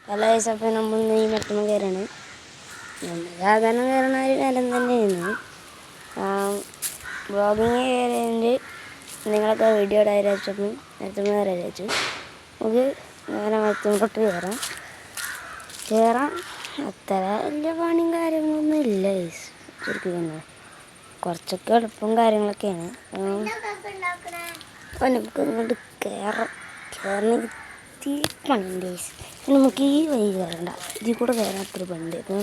പല വയസ്സപ്പം നമ്മൾ ഈ മരത്തുമ്മ കയറാണ്. സാധാരണ കയറുന്ന ഒരു നിലം തന്നെയായിരുന്നു. ബ്ലോഗിങ് കയറിയതിൻ്റെ നിങ്ങളൊക്കെ വീഡിയോ ഇടാൻ വെച്ചപ്പോൾ മരത്തുമ്മ കയറാൻ വെച്ചു. നമുക്ക് അങ്ങനെ മരത്തുമ്പോട്ട് കയറാം. അത്ര വലിയ പണിയും കാര്യങ്ങളൊന്നും ഇല്ല ശരിക്കും തന്നെ. കുറച്ചൊക്കെ എളുപ്പവും കാര്യങ്ങളൊക്കെയാണ്. അപ്പം നമുക്ക് ഇങ്ങോട്ട് കയറുന്ന പണിയുണ്ട്. നമുക്ക് ഈ വഴി കയറണ്ട, ഇതിൽ കൂടെ കയറാൻ അത്ര പണിയുണ്ട്. അപ്പം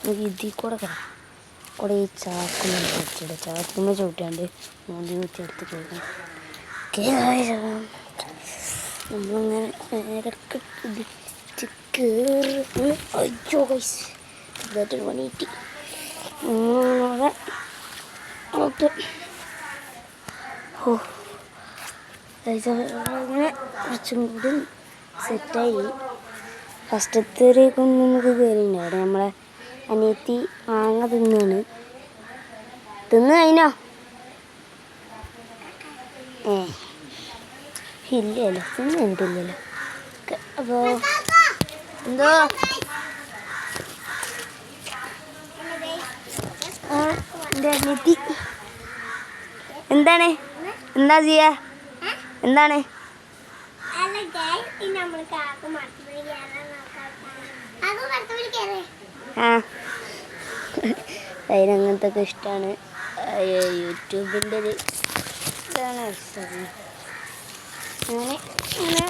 നമുക്ക് ഇതിൽ കൂടെ കയറാം. കൂടെ ഈ ചാക്കുമ്മ ചവിട്ടാണ്ട് മൂടി വെച്ചെടുത്ത് കയറാം. നമ്മളിങ്ങനെ നേരൊക്കെ ഇടിച്ച് കയറി അയ്യോ ഇതായിട്ടൊരു പണി കിട്ടി. അങ്ങനെ കുറച്ചും കൂടി സെറ്റായി. ഫസ്റ്റത്തെ ഒരു നമുക്ക് കയറിയിട്ടുണ്ട്. അവിടെ നമ്മളെ അനിയത്തി മാങ്ങ തിന്ന് കഴിഞ്ഞോ? ഇല്ലല്ലോ, തിന്ന് കഴിഞ്ഞിട്ടില്ലല്ലോ. അപ്പോൾ എന്തോ എൻ്റെ അനിയത്തി എന്താ ചെയ്യാ? എന്താണ് അതിനങ്ങനത്തെ ഒക്കെ ഇഷ്ടമാണ്. യൂട്യൂബിൻ്റെ ഒരു ഇതാണ്. അങ്ങനെ